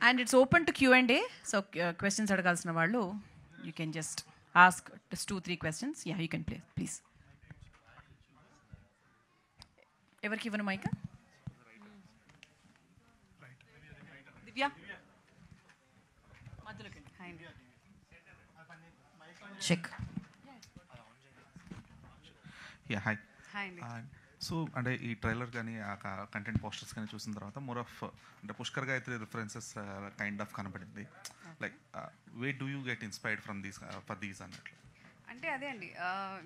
And it's open to Q&A. So questions అడగాల్సిన వాళ్ళు you can just ask just 2-3 questions. Yeah, you can play, please. ఎవరికి ఇవ్వను mike? Divya మధ్యలోకి. Check. Yeah hi. Hi. So అంటే ఈ trailer కానీ ఆ కంటెంట్ పోస్టర్స్ కానీ చూసిన తర్వాత మోర్ ఆఫ్ అంటే Pushkar Gayatri references kind of కనపడింది. Like way do you get inspired from these for these అన్నట్లు? అంటే అదే అండి,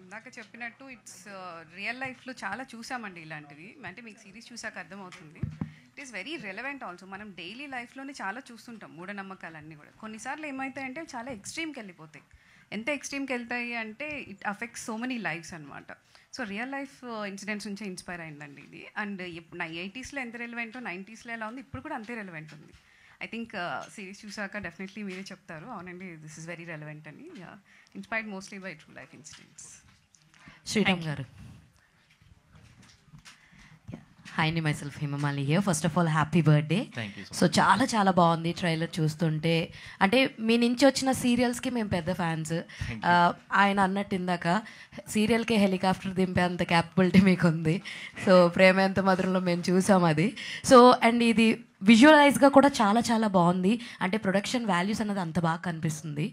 ఇందాక చెప్పినట్టు ఇట్స్ రియల్ లైఫ్లో చాలా చూసామండి ఇలాంటివి. అంటే మీకు సిరీస్ చూసాక అర్థమవుతుంది. It is very relevant also. మనం డైలీ లైఫ్లోనే చాలా చూస్తుంటాం మూఢనమ్మకాలన్నీ కూడా. కొన్నిసార్లు ఏమవుతాయంటే చాలా ఎక్స్ట్రీమ్కి వెళ్ళిపోతాయి. ఎంత ఎక్స్ట్రీమ్కి వెళ్తాయి అంటే it affects so many lifes అనమాట. సో రియల్ లైఫ్ ఇన్సిడెంట్స్ నుంచే ఇన్స్పైర్ అయిందండి ఇది. అండ్ 80s ఎంత రెలవెంటో 90s ఎలా ఉంది, ఇప్పుడు కూడా అంతే రెలవెంట్ ఉంది. ఐ థింక్ సిరీస్ చూసాక డెఫినెట్లీ మీరే చెప్తారు అవునండి దిస్ ఇస్ వెరీ రెలవెంట్ అని. Inspired mostly by true life incidents. Sriram garu. Hi అండి, myself Himamali here. First of all happy birthday. So చాలా చాలా బాగుంది ట్రైలర్ చూస్తుంటే. అంటే మీ నుంచి వచ్చిన సీరియల్స్కి మేము పెద్ద ఫ్యాన్స్. ఆయన అన్నట్టు ఇందాక సీరియల్కే హెలికాప్టర్ దింపే అంత క్యాపబిలిటీ మీకు ఉంది. సో ప్రేమ ఎంత మధురంలో మేము చూసాం అది. సో అండ్ ఇది విజువలైజ్గా కూడా చాలా చాలా బాగుంది. అంటే ప్రొడక్షన్ వాల్యూస్ అన్నది అంత బాగా కనిపిస్తుంది.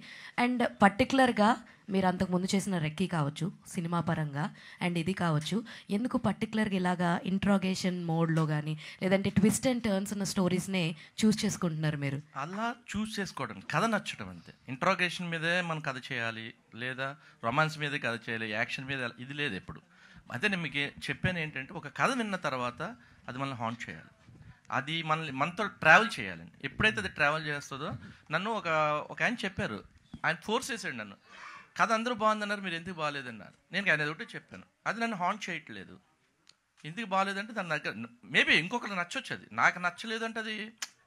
అండ్ పర్టికులర్గా మీరు అంతకుముందు చేసిన రెక్కీ కావచ్చు సినిమా పరంగా, అండ్ ఇది కావచ్చు, ఎందుకు పర్టికులర్గా ఇలాగా ఇంట్రాగేషన్ మోడ్లో కానీ లేదంటే ట్విస్ట్ అండ్ టర్న్స్ ఉన్న స్టోరీస్నే చూస్ చేసుకుంటున్నారు మీరు? అలా చూస్ చేసుకోవడం, కథ నచ్చడం అంతే. ఇంట్రాగేషన్ మీదే మనం కథ చేయాలి, లేదా రొమాన్స్ మీదే కథ చేయాలి, యాక్షన్ మీద ఇది లేదు ఎప్పుడు. అయితే నేను మీకు చెప్పాను ఏంటంటే, ఒక కథ విన్న తర్వాత అది మనల్ని హాంట్ చేయాలి, అది మనతో ట్రావెల్ చేయాలండి. ఎప్పుడైతే అది ట్రావెల్ చేస్తుందో, నన్ను ఒక ఆయన చెప్పారు, ఆయన ఫోర్స్ చేశాడు నన్ను, కథ అందరూ బాగుందన్నారు, మీరు ఎందుకు బాగాలేదన్నారు. నేను ఆయన ఒకటి చెప్పాను, అది నన్ను హాంట్ చేయట్లేదు. ఎందుకు బాగాలేదంటే దాని దగ్గర మేబీ ఇంకొకరు నచ్చొచ్చు, అది నాకు నచ్చలేదు అంటే అది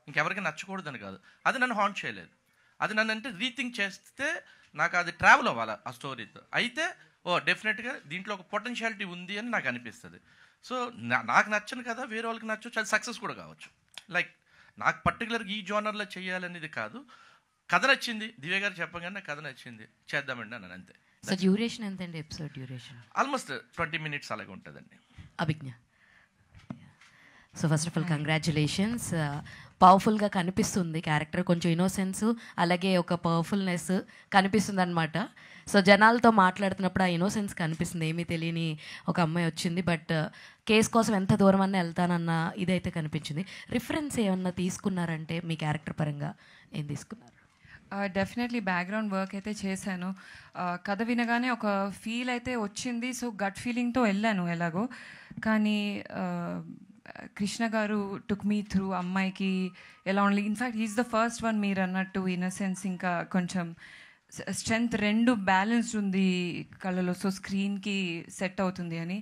ఇంకెవరికి నచ్చకూడదని కాదు, అది నన్ను హాంట్ చేయలేదు. అది నన్ను అంటే రీథింక్ చేస్తే నాకు అది ట్రావెల్ అవ్వాలి ఆ స్టోరీతో. అయితే డెఫినెట్గా దీంట్లో ఒక పొటెన్షియాలిటీ ఉంది అని నాకు అనిపిస్తుంది. సో నాకు నచ్చను కదా వేరే వాళ్ళకి నచ్చవచ్చు, అది సక్సెస్ కూడా కావచ్చు. లైక్ నాకు పర్టికులర్గా ఈ జోనర్లో చేయాలనేది కాదు, కథ నచ్చింది, దివ్య గారు చెప్పగానే నాకు కథ నచ్చింది, చేద్దామండి అన్నాను అంతే. సో డ్యూరేషన్ ఎంత అండి ఎపిసోడ్ డ్యూరేషన్? ఆల్మోస్ట్ 20 minutes అలాగే ఉంటుందండి. Abhigna. So first of all congratulations. పవర్ఫుల్గా కనిపిస్తుంది క్యారెక్టర్, కొంచెం ఇన్నోసెన్స్ అలాగే ఒక పవర్ఫుల్నెస్ కనిపిస్తుంది అనమాట. సో జనాలతో మాట్లాడుతున్నప్పుడు ఆ ఇన్నోసెన్స్ కనిపిస్తుంది, ఏమీ తెలియని ఒక అమ్మాయి వచ్చింది, బట్ కేస్ కోసం ఎంత దూరం అన్నా వెళ్తానన్న ఇదైతే కనిపించింది. రిఫరెన్స్ ఏమన్నా తీసుకున్నారంటే మీ క్యారెక్టర్ పరంగా ఏం తీసుకున్నారు? డెఫినెట్లీ బ్యాక్గ్రౌండ్ వర్క్ అయితే చేశాను. కథ వినగానే ఒక ఫీల్ అయితే వచ్చింది. సో గట్ ఫీలింగ్తో వెళ్ళాను ఎలాగో. కానీ కృష్ణ గారు టుక్ మీ త్రూ అమ్మాయికి ఎలా ఉండాలి. In fact he's the first one మీరు అన్నట్టు ఇన్నసెన్స్ ఇంకా కొంచెం స్ట్రెంగ్త్ రెండు బ్యాలెన్స్ ఉంది కళ్ళలో. సో స్క్రీన్కి సెట్ అవుతుంది అని.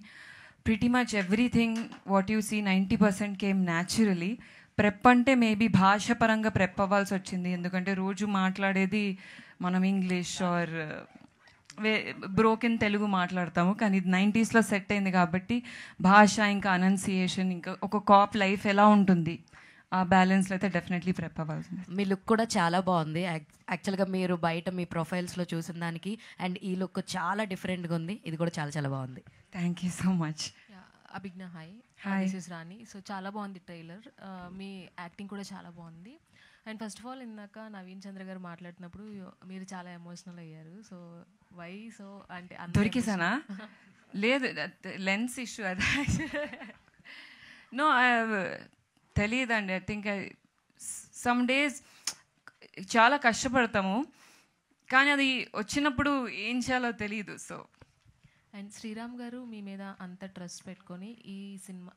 Pretty much everything what you see 90% came naturally. Prep అంటే మేబీ భాష పరంగా ప్రెప్ అవ్వాల్సి వచ్చింది, ఎందుకంటే రోజు మాట్లాడేది మనం ఇంగ్లీష్ ఆర్ బ్రోకెన్ తెలుగు మాట్లాడతాము. కానీ ఇది 90sలో సెట్ అయింది కాబట్టి భాష ఇంకా అనౌన్సియేషన్ ఇంకా ఒక కాప్ లైఫ్ ఎలా ఉంటుంది ఆ బ్యాలెన్స్లో అయితే డెఫినెట్లీ ప్రెప్ అవ్వాల్సింది. మీ లుక్ కూడా చాలా బాగుంది. యాక్చువల్గా మీరు బయట మీ ప్రొఫైల్స్లో చూసిన దానికి అండ్ ఈ లుక్ చాలా డిఫరెంట్గా ఉంది. ఇది కూడా చాలా చాలా బాగుంది. Thank you so much. Abhigna hi, hi. This is Rani. So చాలా బాగుంది ట్రైలర్, మీ యాక్టింగ్ కూడా చాలా బాగుంది. అండ్ ఫస్ట్ ఆఫ్ ఆల్ ఇందాక నవీన్ చంద్ర గారు మాట్లాడుతున్నప్పుడు మీరు చాలా ఎమోషనల్ అయ్యారు. So why? సో అంటే దొరికేసానా? లేదు, లెన్స్ ఇష్యూ అది. నో తెలియదండి. ఐ థింక్ సమ్ డేస్ చాలా కష్టపడతాము, కానీ అది వచ్చినప్పుడు ఏం చేయాలో తెలియదు. సో అండ్ శ్రీరామ్ గారు మీ మీద అంత ట్రస్ట్ పెట్టుకొని ఈ సినిమా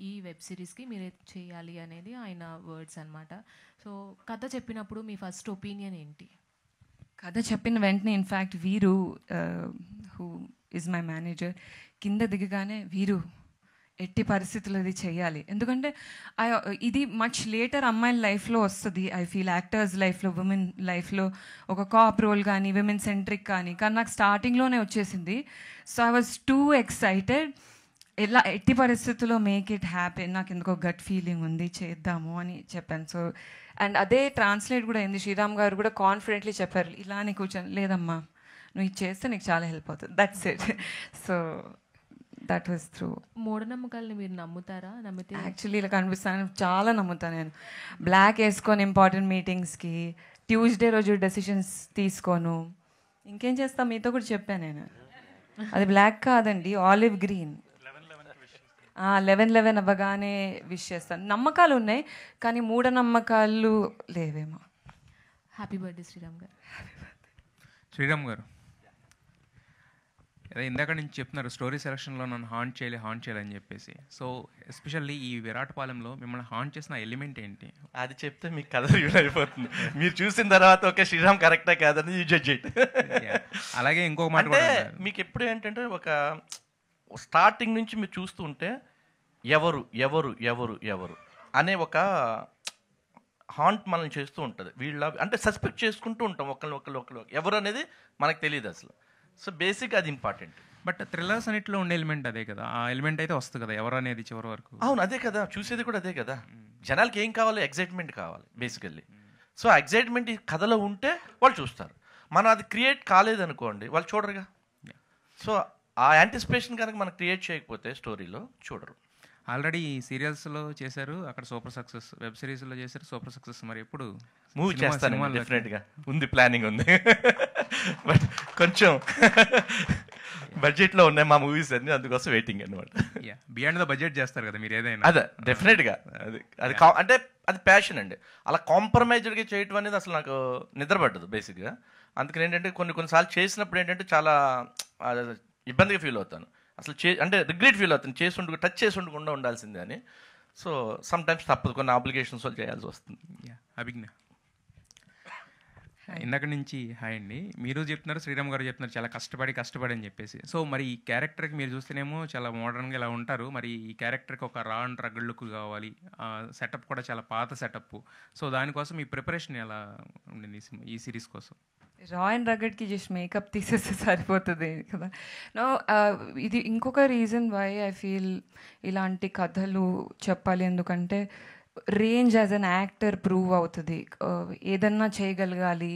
ఈ వెబ్ సిరీస్కి మీరే చేయాలి అనేది ఆయన వర్డ్స్ అనమాట. సో కథ చెప్పినప్పుడు మీ ఫస్ట్ ఒపీనియన్ ఏంటి? కథ చెప్పిన వెంటనే ఇన్ఫ్యాక్ట్ వీరు హూ ఈజ్ మై మేనేజర్ కింద దిగగానే వీరు ఎట్టి పరిస్థితులు ఇది చేయాలి, ఎందుకంటే ఇది మచ్ లేటర్ అమ్మాయిల లైఫ్లో వస్తుంది. ఐ ఫీల్ యాక్టర్స్ లైఫ్లో, ఉమెన్ లైఫ్లో ఒక కాప్ రోల్ కానీ విమెన్ సెంట్రిక్ కానీ నాకు స్టార్టింగ్లోనే వచ్చేసింది. So I was two excited. ఎలా ఎట్టి పరిస్థితుల్లో మేక్ ఇట్ హ్యాపెన్, నాకు ఎందుకో గట్ ఫీలింగ్ ఉంది చేద్దాము అని చెప్పాను. సో అండ్ అదే ట్రాన్స్లేట్ కూడా అయింది. శ్రీరామ్ గారు కూడా కాన్ఫిడెంట్లీ చెప్పారు, ఇలానే కూర్చొని లేదమ్మా నువ్వు ఇది చేస్తే నీకు చాలా హెల్ప్ అవుతుంది, that's it. So that was through. మూఢనమ్మకాలని మీరు నమ్ముతారా? నమ్మితే యాక్చువల్లీ ఇలా కనిపిస్తాను, చాలా నమ్ముతాను నేను. బ్లాక్ వేసుకొని ఇంపార్టెంట్ మీటింగ్స్కి, ట్యూస్డే రోజు డెసిషన్స్ తీసుకోను. ఇంకేం చేస్తా మీతో కూడా చెప్పాను నేను, అది బ్లాక్ కాదండి, ఆలివ్ గ్రీన్. 11/11 అవ్వగానే విష్ చేస్తాను. నమ్మకాలు ఉన్నాయి కానీ మూఢనమ్మకాలు లేవేమో. హ్యాపీ బర్త్డే శ్రీరామ్ గారు. శ్రీరామ్ గారు, అదే ఇందాక నుంచి చెప్తున్నారు స్టోరీ సెలక్షన్లో నన్ను హాంట్ చేయాలి అని చెప్పేసి. సో ఎస్పెషల్లీ ఈ విరాటపాలెంలో మిమ్మల్ని హాంట్ చేసిన ఎలిమెంట్ ఏంటి? అది చెప్తే మీకు కథ రివీల్ అయిపోతుంది. మీరు చూసిన తర్వాత ఓకే శ్రీరామ్ కరెక్టా కాదని యూ జడ్జ్ ఇట్. అలాగే ఇంకొక మాట అంటే మీకు ఎప్పుడు ఏంటంటే ఒక స్టార్టింగ్ నుంచి మీరు చూస్తూ ఉంటే ఎవరు ఎవరు ఎవరు ఎవరు అనే ఒక హాంట్ మనల్ని చేస్తూ ఉంటుంది. వీళ్ళ అంటే సస్పెక్ట్ చేసుకుంటూ ఉంటాం ఒకళ్ళు ఎవరు అనేది మనకు తెలియదు అసలు. సో బేసిక్ అది ఇంపార్టెంట్. బట్ థ్రిల్లర్స్ అన్నింటిలో ఉండే ఎలిమెంట్ అదే కదా, ఆ ఎలిమెంట్ అయితే వస్తుంది కదా ఎవరు అనేది చివరి వరకు. అవును అదే కదా, చూసేది కూడా అదే కదా. జనాలకి ఏం కావాలి? ఎగ్జైట్మెంట్ కావాలి బేసికల్లీ. సో ఆ ఎగ్జైట్మెంట్ ఈ కథలో ఉంటే వాళ్ళు చూస్తారు. మనం అది క్రియేట్ కాలేదనుకోండి వాళ్ళు చూడరుగా. సో ఆ యాంటిసిపేషన్ కనుక మనం క్రియేట్ చేయకపోతే స్టోరీలో చూడరు. ఆల్రెడీ సీరియల్స్లో చేశారు, అక్కడ సూపర్ సక్సెస్. వెబ్ సిరీస్లో చేశారు, సూపర్ సక్సెస్. మరి ఎప్పుడు మూవీ చేస్తాను డెఫినెట్గా, ఉంది, ప్లానింగ్ ఉంది. బట్ కొంచెం బడ్జెట్లో ఉన్నాయి మా మూవీస్ అన్ని, అందుకోసం వెయిటింగ్ అనమాట. బియాండ్ ద బడ్జెట్ చేస్తారు కదా మీరు ఏదైనా. అదే డెఫినెట్గా అది అంటే అది ప్యాషన్ అండి. అలా కాంప్రమైజ్డ్గా చేయటం అనేది అసలు నాకు నిద్రపడ్డదు బేసిక్గా. అందుకని ఏంటంటే కొన్నిసార్లు చేసినప్పుడు ఏంటంటే చాలా ఇబ్బందిగా ఫీల్ అవుతాను. అసలు అంటే రిగ్రెట్ ఫీల్ అవుతాను, టచ్ చేసి ఉండకుండా ఉండాల్సిందే అని. సో సమ్ టైమ్స్ తప్పదు, కొన్ని ఆబ్లిగేషన్స్ వాళ్ళు చేయాల్సి వస్తుంది. అభిజ్ఞ, ఇందాక నుంచి హాయ్ అండి. మీరు చెప్తున్నారు, శ్రీరామ్ గారు చెప్తున్నారు చాలా కష్టపడి అని చెప్పేసి. సో మరి ఈ క్యారెక్టర్కి మీరు చూస్తేనేమో చాలా మోడర్న్గా ఇలా ఉంటారు, మరి ఈ క్యారెక్టర్కి ఒక రా అండ్ రగడ్ లుక్ కావాలి, సెటప్ కూడా చాలా పాత సెటప్. సో దానికోసం ఈ ప్రిపరేషన్ ఎలా ఉండింది ఈ సిరీస్ కోసం? రా అండ్ రగడ్కి జస్ట్ మేకప్ తీసేస్తే సరిపోతుంది కదా. నో, ఇది ఇంకొక రీజన్ వై ఐ ఫీల్ ఇలాంటి కథలు చెప్పాలి. ఎందుకంటే range as an actor prove అవుతుంది, ఏదన్నా చేయగలగాలి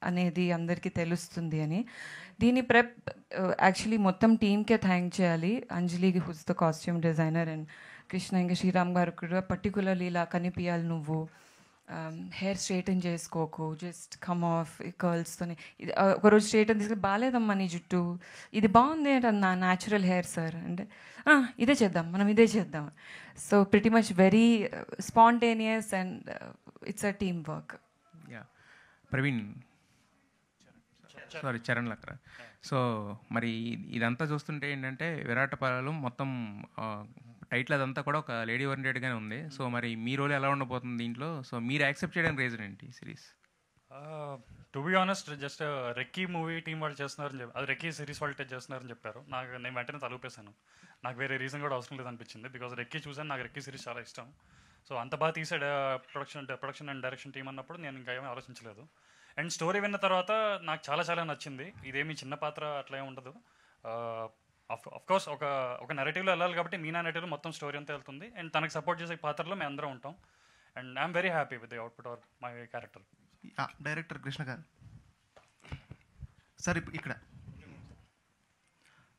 అనేది అందరికీ తెలుస్తుంది అని. దీని ప్రెప్ యాక్చువల్లీ మొత్తం టీమ్కే థ్యాంక్ చేయాలి. అంజలికి, who's the costume designer, and Krishna, ఇంకా శ్రీరామ్ గారు కూడా పర్టికులర్లీ ఇలా కనిపించాలి నువ్వు, హెయిర్ స్ట్రైటన్ చేసుకోకు, జస్ట్ కమ్ ఆఫ్ కర్ల్స్తోని. ఇది ఒకరోజు స్ట్రైటన్ తీసుకుని బాగాలేదమ్మా నీ జుట్టు, ఇది బాగుంది అంటే నా న్యాచురల్ హెయిర్ సార్ అంటే ఇదే చేద్దాం, మనం ఇదే చేద్దాం. So pretty much very spontaneous and it's a team work. Praveen, sorry Charan Lakra. So మరి ఇదంతా చూస్తుంటే ఏంటంటే విరాటపాలెం మొత్తం టైటిల్ అదంతా కూడా ఒక లేడీ ఓరియంటెడ్గానే ఉంది. సో మరి మీ రోల్ ఎలా ఉండబోతుంది దీంట్లో? సో మీరు యాక్సెప్ట్ చేయడానికి రీజన్ ఏంటి series? To be honest, just recce movie team వాళ్ళు చేస్తున్నారని చెప్పి, అది రెక్కీ సిరీస్ వాళ్ళు చేస్తున్నారని చెప్పారు. నేను వెంటనే తలుపేశాను. నాకు వేరే రీజన్ కూడా అవసరం లేదనిపించింది. బికాజ్ రెక్కీ చూసాను, నాకు రెక్కీ సిరీస్ చాలా ఇష్టం. సో అంత బాగా తీసాడు ప్రొడక్షన్ అండ్ డైరెక్షన్ టీం అన్నప్పుడు నేను ఇంకా ఏమీ ఆలోచించలేదు. అండ్ స్టోరీ విన్న తర్వాత నాకు చాలా నచ్చింది. ఇదేమీ చిన్న పాత్ర అట్లా ఏమి ఉండదు. అఫ్కోర్స్ ఒక నెరేటివ్లో వెళ్ళాలి కాబట్టి మీనా నెరేటివ్లో మొత్తం స్టోరీ అంతా వెళ్తుంది. అండ్ తనకు సపోర్ట్ చేసే పాత్రలో మేము అందరం ఉంటాం. And I'm very happy with the output or my character. Director Krishna గారు సార్, ఇక్కడ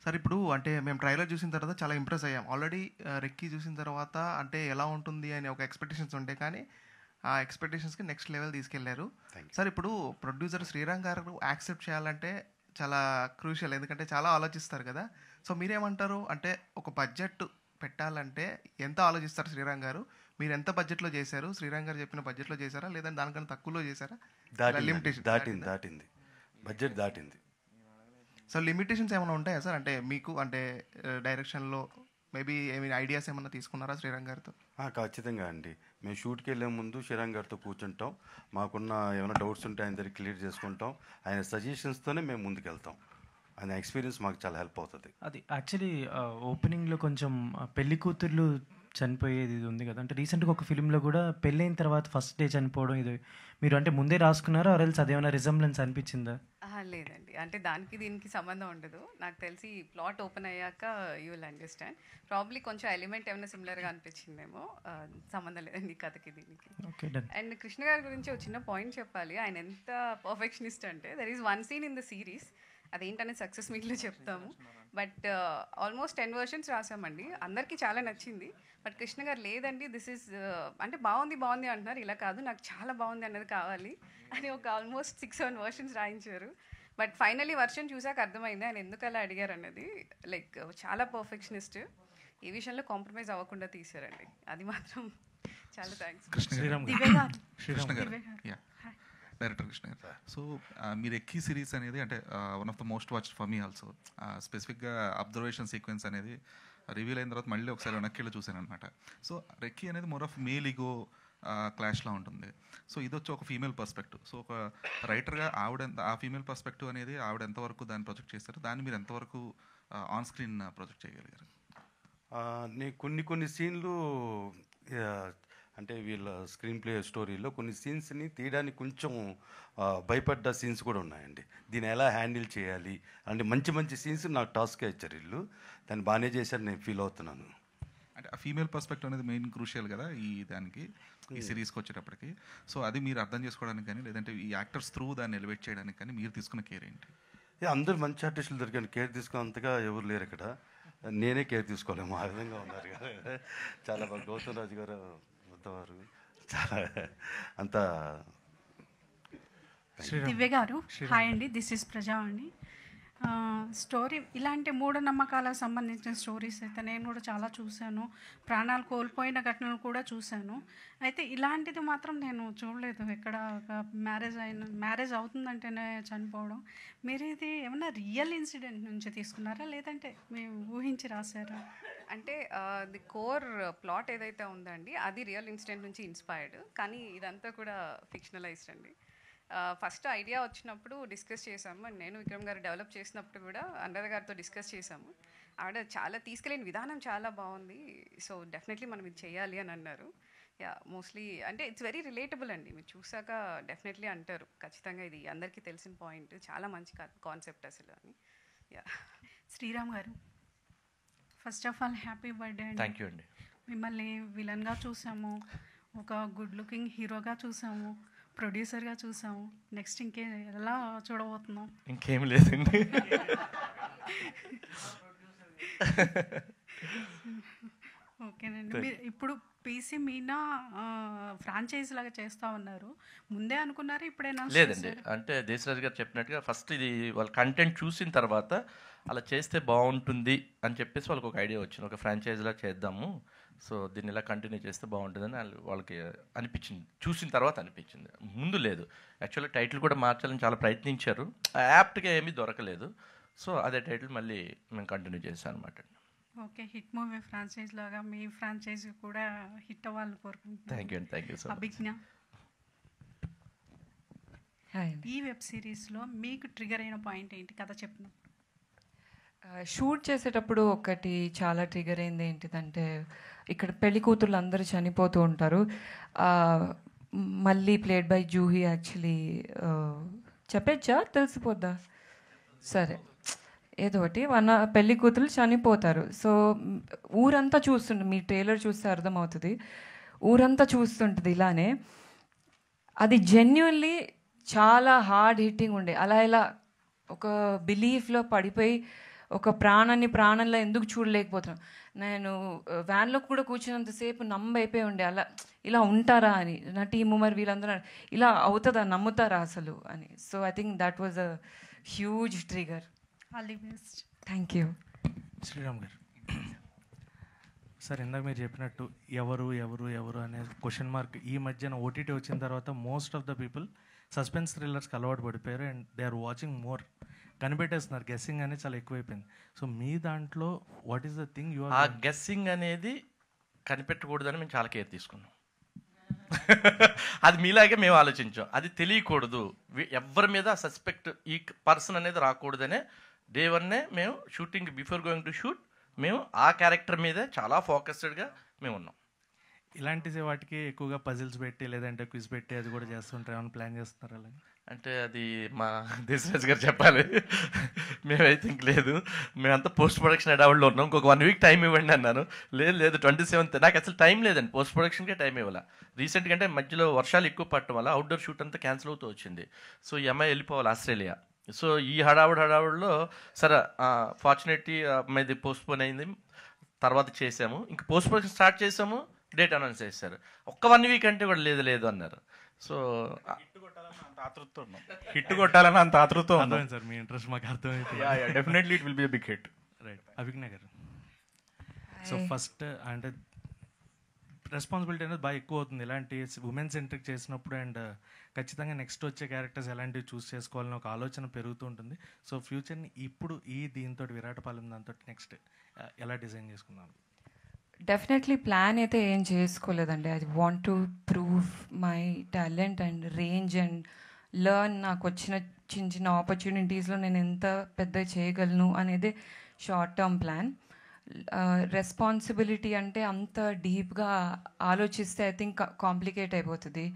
సార్, ఇప్పుడు అంటే మేము ట్రైలర్ చూసిన తర్వాత చాలా ఇంప్రెస్ అయ్యాం. ఆల్రెడీ రెక్కీ చూసిన తర్వాత అంటే ఎలా ఉంటుంది అని ఒక ఎక్స్పెక్టేషన్స్ ఉంటాయి, కానీ ఆ ఎక్స్పెక్టేషన్స్కి నెక్స్ట్ లెవెల్ తీసుకెళ్లారు సార్. ఇప్పుడు ప్రొడ్యూసర్ శ్రీరామ్ గారు యాక్సెప్ట్ చేయాలంటే చాలా క్రూషియల్, ఎందుకంటే చాలా ఆలోచిస్తారు కదా. సో మీరేమంటారు? అంటే ఒక బడ్జెట్ పెట్టాలంటే ఎంత ఆలోచిస్తారు శ్రీరామ్ గారు? మీరు ఎంత బడ్జెట్లో చేశారు? శ్రీరామ్ గారు చెప్పిన బడ్జెట్లో చేశారా, లేదంటే దానికన్నా తక్కువలో చేశారా? దాటింది బడ్జెట్ దాటింది. సో లిమిటేషన్స్ ఏమైనా ఉంటాయా సార్? అంటే మీకు అంటే డైరెక్షన్లో మేబీ ఏమైనా ఐడియాస్ ఏమైనా తీసుకున్నారా శ్రీరామ్ గారితో? ఖచ్చితంగా అండి. మేము షూట్కి వెళ్ళే ముందు శ్రీరామ్ గారితో కూర్చుంటాం, మాకున్న ఏమైనా డౌట్స్ ఉంటే ఆయన దగ్గర క్లియర్ చేసుకుంటాం. ఆయన సజెషన్స్తోనే మేము ముందుకెళ్తాం. ఆయన ఎక్స్పీరియన్స్ మాకు చాలా హెల్ప్ అవుతుంది. అది యాక్చువల్లీ ఓపెనింగ్లో కొంచెం పెళ్లి కూతుర్లు చనిపోయేది ఇది ఉంది కదా, అంటే రీసెంట్గా ఒక ఫిలింలో కూడా పెళ్ళైన తర్వాత ఫస్ట్ డే చనిపోవడం, ఇది మీరు అంటే ముందే రాసుకున్నారా ఆర్ఎల్స్ అదేమైనా రిజంబ్లెన్స్ అనిపించిందా? లేదండి, అంటే దానికి దీనికి సంబంధం ఉండదు. నాకు తెలిసి ప్లాట్ ఓపెన్ అయ్యాక యూ విల్ అండర్స్టాండ్. ప్రాబ్లీ కొంచెం ఎలిమెంట్ ఏమైనా సిమిలర్గా అనిపించిందేమో, సంబంధం లేదండి కథకి దీనికి. అండ్ కృష్ణ గారి గురించి ఒక చిన్న పాయింట్ చెప్పాలి. ఆయన ఎంత పర్ఫెక్షనిస్ట్ అంటే, there is one scene in the series, అదేంటనేది సక్సెస్ మీట్లో చెప్తాము. బట్ ఆల్మోస్ట్ 10 versions రాసామండి, అందరికీ చాలా నచ్చింది. బట్ కృష్ణ గారు లేదండి, దిస్ ఈజ్ అంటే బాగుంది బాగుంది అంటున్నారు, ఇలా కాదు నాకు చాలా బాగుంది అన్నది కావాలి అని ఒక ఆల్మోస్ట్ 6-7 versions రాయించారు. బట్ ఫైనలీ వర్షన్ చూసాక అర్థమైంది ఆయన ఎందుకు అలా అడిగారు అన్నది. లైక్ చాలా పర్ఫెక్షనిస్ట్, ఈ విషయంలో కాంప్రమైజ్ అవ్వకుండా తీశారండి, అది మాత్రం చాలా థ్యాంక్స్. డైరెక్టర్ కృష్ణ గారు, సో మీరు ఎక్కి సిరీస్ అనేది అంటే one of the most watch for me also. స్పెసిఫిక్గా అబ్జర్వేషన్ సీక్వెన్స్ అనేది రివీల్ అయిన తర్వాత మళ్ళీ ఒకసారి వెనక్కి చూశాను అనమాట. సో రెక్కీ అనేది మోర్ ఆఫ్ మేల్ ఈగో క్లాష్లా ఉంటుంది. సో ఇది వచ్చి ఒక ఫీమేల్ పర్స్పెక్టివ్. సో ఒక రైటర్గా ఆ ఫీమేల్ పర్స్పెక్టివ్ అనేది ఆవిడ ఎంతవరకు దాన్ని ప్రొజెక్ట్ చేస్తారు, దాన్ని మీరు ఎంతవరకు ఆన్ స్క్రీన్ ప్రొజెక్ట్ చేయగలిగారు? నేను కొన్ని సీన్లు అంటే వీళ్ళ స్క్రీన్ ప్లే స్టోరీలో కొన్ని సీన్స్ని తీయడానికి కొంచెం భయపడ్డ సీన్స్ కూడా ఉన్నాయండి. దీన్ని ఎలా హ్యాండిల్ చేయాలి అంటే మంచి సీన్స్ నాకు టాస్క్గా ఇచ్చారు వీళ్ళు, దాన్ని బాగానే చేశారు, నేను ఫీల్ అవుతున్నాను. అంటే ఆ ఫీమేల్ పర్స్పెక్టివ్ అనేది మెయిన్ క్రూషియల్ కదా ఈ సిరీస్కి వచ్చేటప్పటికి. సో అది మీరు అర్థం చేసుకోవడానికి కానీ, లేదంటే ఈ యాక్టర్స్ త్రూ దాన్ని ఎలివేట్ చేయడానికి కానీ మీరు తీసుకున్న కేర్ ఏంటి? అందరూ మంచి ఆర్టిస్టులు దొరికాను, కేర్ తీసుకున్నంతగా ఎవరు లేరు ఇక్కడ, నేనే కేర్ తీసుకోలేము, ఆ విధంగా ఉన్నారు కదా. చాలా బాగా గౌతమ్ రాజు గారు వారు చాలా అంత. దివ్య గారు హాయ్ అండి, దిస్ ఇస్ ప్రజా అండి. స్టోరీ ఇలాంటి మూఢనమ్మకాలకు సంబంధించిన స్టోరీస్ అయితే నేను కూడా చాలా చూశాను, ప్రాణాలు కోల్పోయిన ఘటనలు కూడా చూశాను. అయితే ఇలాంటిది మాత్రం నేను చూడలేదు ఎక్కడ. మ్యారేజ్ అవుతుందంటేనే చనిపోవడం, మీరు ఇది ఏమన్నా రియల్ ఇన్సిడెంట్ నుంచి తీసుకున్నారా లేదంటే మేము ఊహించి రాశారా? అంటే ది కోర్ ప్లాట్ ఏదైతే ఉందండి అది రియల్ ఇన్సిడెంట్ నుంచి ఇన్స్పైర్డ్, కానీ ఇదంతా కూడా ఫిక్షనలైజ్డ్ అండి. ఫస్ట్ ఐడియా వచ్చినప్పుడు డిస్కస్ చేసాము, నేను విక్రమ్ గారు డెవలప్ చేసినప్పుడు కూడా అనురాధ గారితో డిస్కస్ చేసాము. ఆవిడ చాలా తీసుకెళ్ళిన విధానం చాలా బాగుంది, సో డెఫినెట్లీ మనం ఇది చేయాలి అని అన్నారు. మోస్ట్లీ అంటే ఇట్స్ వెరీ రిలేటబుల్ అండి, మీరు చూసాక డెఫినెట్లీ అంటారు ఖచ్చితంగా ఇది అందరికీ తెలిసిన పాయింట్, చాలా మంచి కాన్సెప్ట్ అసలు అని. శ్రీరామ్ గారు, first of all happy birthday అండి. థ్యాంక్ యూ అండి. మిమ్మల్ని విలన్గా చూసాము, ఒక గుడ్ లుకింగ్ హీరోగా చూసాము, ప్రొడ్యూసర్గా చూసాము, నెక్స్ట్ ఎలా చూడబోతున్నాం? ఇంకేం లేదండి. ఓకేనండి, మీరు ఇప్పుడు పీసీ మీనా ఫ్రాంచైజ్ లాగా చేస్తా ఉన్నారు, ముందే అనుకున్నారు ఇప్పుడైనా? లేదండి, అంటే దేశరాజు గారు చెప్పినట్టుగా ఫస్ట్ ఇది వాళ్ళ కంటెంట్ చూసిన తర్వాత అలా చేస్తే బాగుంటుంది అని చెప్పేసి వాళ్ళకి ఒక ఐడియా వచ్చింది, ఒక ఫ్రాంచైజ్లా చేద్దాము, సో దీన్ని ఇలా కంటిన్యూ చేస్తే బాగుంటుందని వాళ్ళకి అనిపించింది, చూసిన తర్వాత అనిపించింది, ముందు లేదు. యాక్చువల్లీ టైటిల్ కూడా మార్చాలని చాలా ప్రయత్నించారు, యాప్ట్గా ఏమీ దొరకలేదు, సో అదే టైటిల్ మళ్ళీ మేము కంటిన్యూ చేశాను అనమాట. ఓకే, హిట్ మూవీ ఫ్రాంచైజ్ లాగా మీ ఫ్రాంచైజ్ కూడా హిట్ అవ్వాలని కోరుకుంటున్నాను. Thank you so much. Abhigna, ఈ వెబ్ సిరీస్లో మీకు ట్రిగర్ అయిన పాయింట్ ఏంటి కథ చెప్పినప్పుడు? షూట్ చేసేటప్పుడు ఒకటి చాలా ట్రిగర్ అయింది ఏంటిదంటే, ఇక్కడ పెళ్లి కూతుర్లు అందరూ చనిపోతూ ఉంటారు, మళ్ళీ ప్లేడ్ బై జూహీ. యాక్చువల్లీ చెప్పచ్చా తెలిసిపోద్దా? సరే, ఏదో ఒకటి పెళ్లి కూతురు చనిపోతారు. సో ఊరంతా చూస్తుంటుంది, మీ ట్రైలర్ చూస్తే అర్థమవుతుంది, ఊరంతా చూస్తుంటుంది ఇలానే. అది జెన్యున్లీ చాలా హార్డ్ హిట్టింగ్ ఉండే. అలా ఇలా ఒక బిలీఫ్లో పడిపోయి ఒక ప్రాణంలో ఎందుకు చూడలేకపోతున్నాను. నేను వ్యాన్లో కూడా కూర్చున్నంతసేపు నమ్మైపోయి ఉండే, అలా ఇలా ఉంటారా అని. నా టీము మరి వీళ్ళందరూ ఇలా అవుతుందా, నమ్ముతారా అసలు అని. So I think that was a huge trigger. All the best. Thank you. Sriram గారు, సార్ ఇందాక మీరు చెప్పినట్టు ఎవరు ఎవరు ఎవరు అనే క్వశ్చన్ మార్క్ ఈ మధ్యన ఓటీటీ వచ్చిన తర్వాత most of the people suspense థ్రిల్లర్స్కి అలవాటు పడిపోయారు and they are watching more, కనిపెట్టేస్తున్నారు, గెస్సింగ్ అనేది చాలా ఎక్కువైపోయింది. సో మీ దాంట్లో what is the thing you are? ఆ గెస్సింగ్ అనేది కనిపెట్టకూడదని మేము చాలా కేర్ తీసుకున్నాం. అది మీలాగే మేము ఆలోచించాం, అది తెలియకూడదు, ఎవరి మీద సస్పెక్ట్ ఈ పర్సన్ అనేది రాకూడదనే డే వన్నే మేము shooting before going to shoot మేము ఆ క్యారెక్టర్ మీదే చాలా ఫోకస్డ్గా మేము ఉన్నాం. ఇలాంటి వాటికి ఎక్కువగా పజిల్స్ పెట్టి లేదంటే క్విజ్ పెట్టి అది కూడా చేస్తుంటారు, ఏమైనా ప్లాన్ చేస్తున్నారు అలా? అంటే అది మా దేశరాజ్ గారు చెప్పాలి. మేమైతే ఇంక లేదు, మేమంతా పోస్ట్ ప్రొడక్షన్ అడావుల్లో ఉన్నాం, ఇంకొక 1 వీక్ టైం ఇవ్వండి అన్నాను. లేదు 27th నాకు అసలు టైం లేదండి, పోస్ట్ ప్రొడక్షన్కే టైం ఇవ్వాల. రీసెంట్గా అంటే మధ్యలో వర్షాలు ఎక్కువ పడటం వల్ల అవుట్డోర్ షూట్ అంతా క్యాన్సిల్ అవుతూ వచ్చింది. సో ఈ అమ్మాయి వెళ్ళిపోవాలి ఆస్ట్రేలియా. సో ఈ హడావుడిలో సరే ఫార్చునేట్లీ అమ్మాయిది పోస్ట్పోన్ అయింది, తర్వాత చేసాము. ఇంక పోస్ట్ ప్రొడక్షన్ స్టార్ట్ చేసాము, డేట్ అనౌన్స్ చేశారు. ఒక్క 1 వీక్ అంటే కూడా లేదు అన్నారు. సో హిట్ కొట్టాలని అంత ఆతృత ఉంది సార్, మీ ఇంట్రెస్ట్ మాకు అర్థమైంది. Definitely it will be a big hit. Right. Abhigna garu, so first అంటే రెస్పాన్సిబిలిటీ అనేది బాగా ఎక్కువ అవుతుంది ఇలాంటి ఉమెన్ సెంట్రిక్ చేసినప్పుడు, అండ్ ఖచ్చితంగా నెక్స్ట్ వచ్చే క్యారెక్టర్స్ ఎలాంటివి చూస్ చేసుకోవాలని ఒక ఆలోచన పెరుగుతూ ఉంటుంది. సో ఫ్యూచర్ని ఇప్పుడు దీంతో విరాటపాలెం దాంతో నెక్స్ట్ ఎలా డిజైన్ చేసుకున్నాను? డెఫినెట్లీ ప్లాన్ అయితే ఏం చేసుకోలేదండి. I want to prove my talent and range and learn. నాకు వచ్చిన చిన్న ఆపర్చునిటీస్లో నేను ఎంత పెద్ద చేయగలను అనేది షార్ట్ టర్మ్ ప్లాన్. రెస్పాన్సిబిలిటీ అంటే అంత డీప్గా ఆలోచిస్తే ఐ థింక్ కాంప్లికేట్ అయిపోతుంది.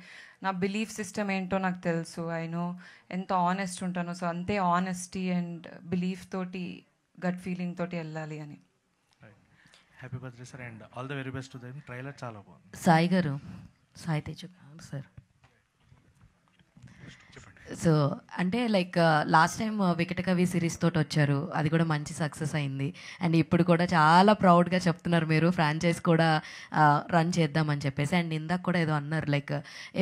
నా బిలీఫ్ సిస్టమ్ ఏంటో నాకు తెలుసు, ఐ నో ఎంత ఆనెస్ట్ ఉంటానో. సో అంతే ఆనెస్టీ అండ్ బిలీఫ్ తోటి, గట్ ఫీలింగ్ తోటి వెళ్ళాలి అని. Happy birthday sir, and all the very best to them. Trailer చాలా బాగుంది. సాయి గారు, సాయి తేజ సార్. సో అంటే లైక్ లాస్ట్ టైం వికట కవి సిరీస్ తోటి వచ్చారు, అది కూడా మంచి సక్సెస్ అయింది. అండ్ ఇప్పుడు కూడా చాలా ప్రౌడ్గా చెప్తున్నారు మీరు ఫ్రాంచైజ్ కూడా రన్ చేద్దామని చెప్పేసి. అండ్ ఇందాక కూడా ఏదో అన్నారు like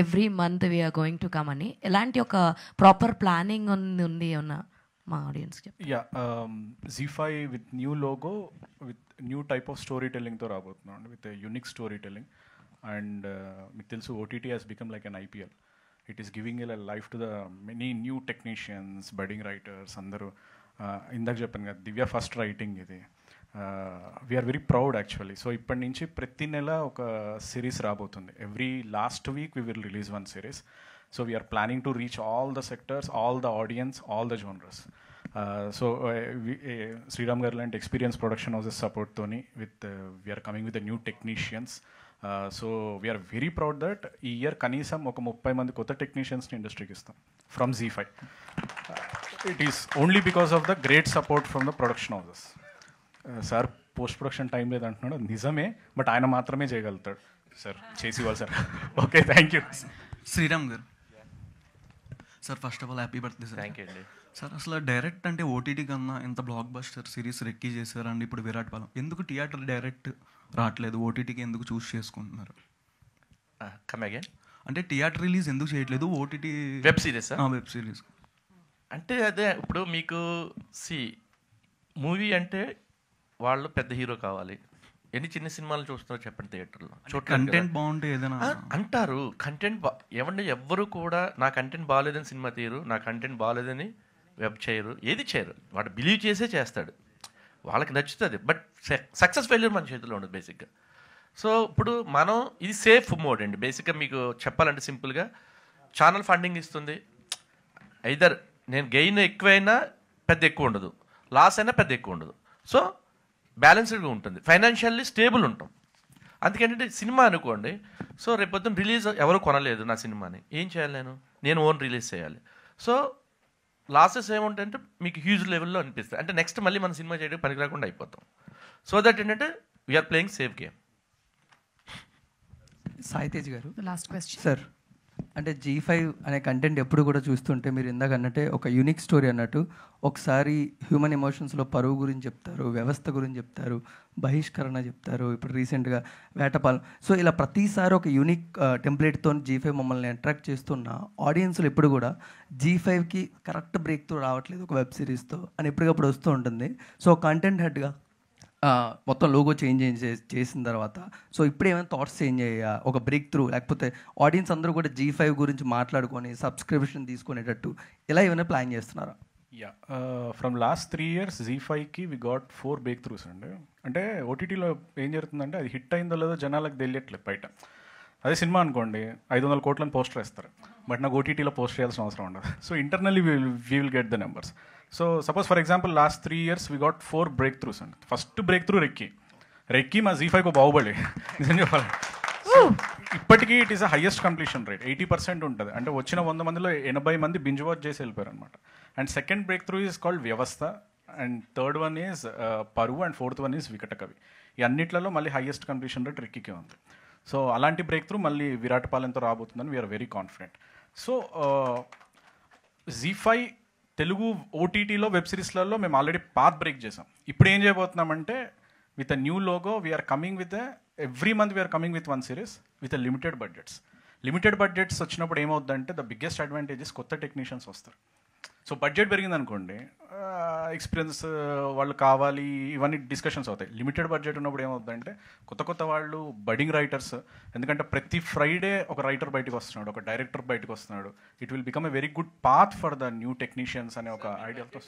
every month we're going to come అని. ఎలాంటి ఒక ప్రాపర్ ప్లానింగ్ ఉంది ఏమన్నా మా ఆడియన్స్ చెప్పి? ZEE5 with new logo, with new type of story టెల్లింగ్తో రాబోతున్నాం అండి, with unique story telling. And మీకు తెలుసు OTT has become like an IPL. It is giving a life to the many new technicians, budding writers, అందరూ. ఇందాక చెప్పాను కదా, Divya first writing ఇది. We're very proud actually. So ఇప్పటి నుంచి ప్రతి నెల ఒక సిరీస్ రాబోతుంది. Every last week we will release 1 series. So we are planning to reach all the sectors, all the audience, all the genres. Sriram Garland Experience Production Houses support Tony with we are coming with the new technicians. So we are very proud that ఈ year కనీసం ఒక 30 మంది కొత్త టెక్నీషియన్స్ని ఇండస్ట్రీకి ఇస్తాం from ZEE5. It is only because of the great support from the production houses. Sir post production time లేదంటున్నాడు, నిజమే, బట్ ఆయన మాత్రమే చేయగలుగుతాడు. సార్ చేసి ఇవ్వాలి sir. Okay, thank you. Sriram గారు sir, first of all happy birthday sir. Thank you అండి sir. అసలు డైరెక్ట్ అంటే OTT కన్నా ఎంత బ్లాక్ బస్టర్ సిరీస్ రెక్కీ చేశారు అండి. ఇప్పుడు విరాటపాలెం ఎందుకు థియేటర్ డైరెక్ట్ రావట్లేదు, OTTకి ఎందుకు చూస్ చేసుకుంటున్నారు? Come again. అంటే థియేటర్ రిలీజ్ ఎందుకు చేయట్లేదు, OTT web series? Web series అంటే అదే, ఇప్పుడు మీకు మూవీ అంటే వాళ్ళు పెద్ద హీరో కావాలి. ఎన్ని చిన్న సినిమాలు చూస్తున్నారో చెప్పండి థియేటర్లో. కంటెంట్ బాగుంటే ఏదైనా అంటారు, కంటెంట్ ఏమంటే ఎవ్వరు కూడా నా కంటెంట్ బాగాలేదని సినిమా తీయరు, నా కంటెంట్ బాగాలేదని వెబ్ చేయరు, ఏది చేయరు. వాడు బిలీవ్ చేసే చేస్తాడు, వాళ్ళకి నచ్చుతుంది. బట్ సక్సెస్ ఫెయిల్యూర్ మన చేతిలో ఉండదు బేసిక్గా. సో ఇప్పుడు మనం ఇది సేఫ్ మోడ్ అండి బేసిక్గా. మీకు చెప్పాలంటే సింపుల్గా ఛానల్ ఫండింగ్ ఇస్తుంది. ఐదర్ నేను గెయిన్ ఎక్కువైనా పెద్ద ఎక్కువ ఉండదు, లాస్ అయినా పెద్ద ఎక్కువ ఉండదు. సో బ్యాలెన్స్డ్గా ఉంటుంది, ఫైనాన్షియల్లీ స్టేబుల్ ఉంటాం. అందుకేంటంటే సినిమా అనుకోండి, సో రేపొద్దున రిలీజ్ ఎవరు కొనలేదు నా సినిమాని, ఏం చేయాలి, నేను ఓన్ రిలీజ్ చేయాలి. సో లాసెస్ ఏముంటాయంటే మీకు హ్యూజ్ లెవెల్లో అనిపిస్తుంది. అంటే నెక్స్ట్ మళ్ళీ మన సినిమా చేయడానికి పనికి రాకుండా అయిపోతాం. సో దట్ ఏంటంటే we're playing safe game. Sai Tej గారు, లాస్ట్ క్వశ్చన్ సార్. అంటే ZEE5 అనే కంటెంట్ ఎప్పుడు కూడా చూస్తుంటే మీరు ఇందాక అన్నట్టే ఒక యూనిక్ స్టోరీ అన్నట్టు, ఒకసారి హ్యూమన్ ఎమోషన్స్లో పరువు గురించి చెప్తారు, వ్యవస్థ గురించి చెప్తారు, బహిష్కరణ చెప్తారు, ఇప్పుడు రీసెంట్గా వేటపాలెం. సో ఇలా ప్రతిసారి ఒక యూనిక్ టెంప్లెట్తో ZEE5 మమ్మల్ని అట్రాక్ట్ చేస్తున్న ఆడియన్స్లు ఎప్పుడు కూడా ZEE5కి కరెక్ట్ బ్రేక్ త్రూ రావట్లేదు ఒక వెబ్ సిరీస్తో అని ఎప్పటికప్పుడు వస్తూ ఉంటుంది. సో కంటెంట్ హెడ్గా మొత్తం లోగో చేంజ్ చేసిన తర్వాత సో ఇప్పుడు ఏమైనా థాట్స్ చేంజ్ అయ్యా, ఒక బ్రేక్ త్రూ, లేకపోతే ఆడియన్స్ అందరూ కూడా ZEE5 గురించి మాట్లాడుకొని సబ్స్క్రిప్షన్ తీసుకునేటట్టు ఇలా ఏమైనా ప్లాన్ చేస్తున్నారా? యా, ఫ్రమ్ లాస్ట్ 3 years ZEE5కి వి గాట్ 4 బ్రేక్ త్రూస్ అండి. అంటే OTTలో ఏం జరుగుతుందంటే అది హిట్ అయిందో లేదో జనాలకు తెలియట్లేదు బయట. అదే సినిమా అనుకోండి 500 కోట్లని పోస్టర్ వేస్తారు, బట్ నాకు OTTలో పోస్ట్ చేయాల్సిన అవసరం ఉండదు. So internally we will get the numbers. So suppose for example last 3 years we got 4 breakthroughs అండి. First breakthrough Recce. Recce మా Z5 బాహుబలి నిజం చెప్పాలి. ఇప్పటికీ it is the highest completion rate, 80% ఉంటుంది. అంటే వచ్చిన 100 మందిలో 80 మంది బింజ్ వాచ్ చేసి వెళ్ళిపోయారు అనమాట. And second break through is called వ్యవస్థ, అండ్ థర్డ్ వన్ ఈజ్ పరువు, and fourth one is Vikatakavi. ఈ అన్నిట్లలో మళ్ళీ హైయెస్ట్ కంప్లీషన్ రేట్ రెక్కీకే ఉంది. సో అలాంటి బ్రేక్ త్రూ మళ్ళీ విరాటపాలెంతో రాబోతుందని we are very confident. So Z5 Telugu ఓటీటీలో వెబ్ సిరీస్లలో మేము ఆల్రెడీ పాత్ బ్రేక్ చేసాం. ఇప్పుడు ఏం చేయబోతున్నామంటే with a new logo we are coming with every month we are coming with one series with limited budgets. Limited budgets వచ్చినప్పుడు ఏమవుతుందంటే ద బిగ్గెస్ట్ అడ్వాంటేజెస్ కొత్త technicians వస్తారు. సో బడ్జెట్ పెరిగింది అనుకోండి, ఎక్స్పీరియన్స్ వాళ్ళు కావాలి, ఇవన్నీ డిస్కషన్స్ అవుతాయి. లిమిటెడ్ బడ్జెట్ ఉన్నప్పుడు ఏమవుతుందంటే కొత్త వాళ్ళు బడింగ్ రైటర్స్, ఎందుకంటే ప్రతి ఫ్రైడే ఒక రైటర్ బయటకు వస్తున్నాడు, ఒక డైరెక్టర్ బయటకు వస్తున్నాడు. It will become a very good path for the new technicians అనే ఒక ఐడియాతో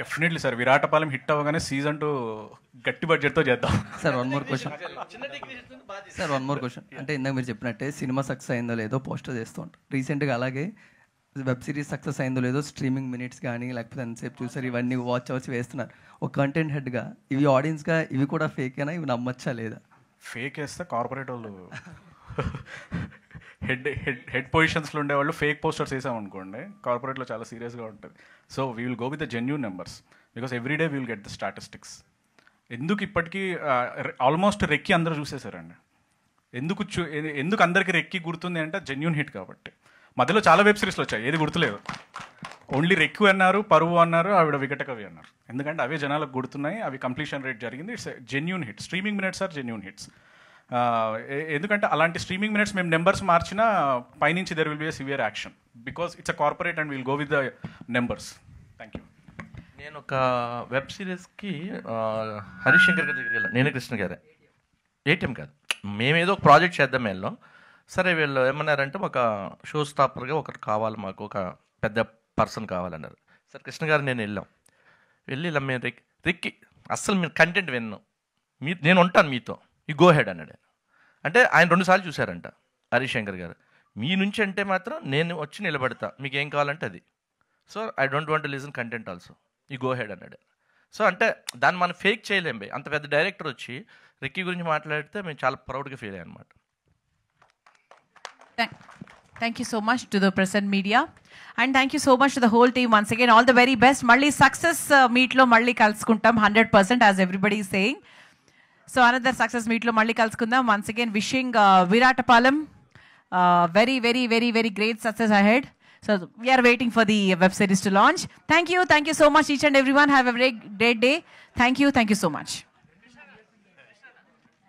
డెఫినెట్లీ సార్ విరాటపాలెం హిట్ అవ్వగానే సీజన్ 2 గట్టి బడ్జెట్తో చేద్దాం. సార్ వన్ మోర్ క్వశ్చన్ అంటే ఇందాక మీరు చెప్పినట్టే సినిమా సక్సెస్ అయిందో లేదో పోస్టర్ చేస్తూ ఉంటారు. రీసెంట్గా అలాగే వెబ్ సిరీస్ సక్సెస్ అయిందో లేదో స్ట్రీమింగ్ మినిట్స్ కానీ లేకపోతే ఎంతసేపు చూసారు ఇవన్నీ వాచ్ అవర్స్ వేస్తున్నారు. ఒక కంటెంట్ హెడ్గా ఇవి ఆడియన్స్గా ఇవి కూడా ఫేక్ అయినా ఇవి నమ్మచ్చా లేదా? ఫేక్ వేస్తే కార్పొరేట్ వాళ్ళు హెడ్ పొజిషన్స్లో ఉండేవాళ్ళు ఫేక్ పోస్టర్స్ వేసామనుకోండి, కార్పొరేట్లో చాలా సీరియస్గా ఉంటుంది. So we will go with the genuine numbers because every day we will get the statistics. ఎందుకు ఇప్పటికీ ఆల్మోస్ట్ రెక్కి అందరూ చూసేసారండి. ఎందుకు అందరికీ రెక్కి గుర్తుంది అంటే జెన్యూన్ హిట్ కాబట్టి. మధ్యలో చాలా వెబ్ సిరీస్లు వచ్చాయి, ఏది గుర్తులేదు. ఓన్లీ రెక్కు అన్నారు, పరువు అన్నారు, ఆవిడ వికటకవి అన్నారు. ఎందుకంటే అవే జనాలకు గుర్తున్నాయి, అవి కంప్లీషన్ రేట్ జరిగింది. It's genuine hit. Streaming minutes or genuine hits. ఎందుకంటే అలాంటి స్ట్రీమింగ్ మినిట్స్ మేము నెంబర్స్ మార్చినా పైనుంచి there will be a severe action because it's a corporate and will go with the numbers. Thank you. నేను ఒక web సిరీస్కి Harishankar గారి దగ్గరికి వెళ్ళాను. నేను కృష్ణ గారే, ఏటీఎం కాదు, మేమేదో ఒక ప్రాజెక్ట్ చేద్దాం వెళ్ళాం. సరే వీళ్ళు ఏమన్నారంటే ఒక షో స్టాపర్గా ఒకరు కావాలి, మాకు ఒక పెద్ద పర్సన్ కావాలన్నారు. సరే కృష్ణ గారు నేను వెళ్ళి ఇలా మేము రెక్కి అస్సలు మీరు కంటెంట్ విన్నాం, నేను ఉంటాను మీతో, ఈ గో హెడ్ అన్నాడు. అంటే ఆయన 2 సార్లు చూశారంట హరిశంకర్ గారు. మీ నుంచి అంటే మాత్రం నేను వచ్చి నిలబడతా, మీకు ఏం కావాలంటే అది. So I don't want to listen content also, ఈ గో హెడ్ అన్నాడు. సో అంటే దాన్ని మనం ఫేక్ చేయలేం బై. అంత పెద్ద డైరెక్టర్ వచ్చి రెక్కీ గురించి మాట్లాడితే మేము చాలా ప్రౌడ్గా ఫీల్ అయ్యాం అనమాట. Thank you so much to the present media and thank you so much to the whole team once again. All the very best. Malli success meet lo malli kaluskuntam 100% as everybody is saying. So another success meet lo malli kaluskundam. Once again wishing Viratpalam very very very very great success ahead. So we are waiting for the web series to launch. Thank you so much each and everyone. Have a very great day. Thank you so much.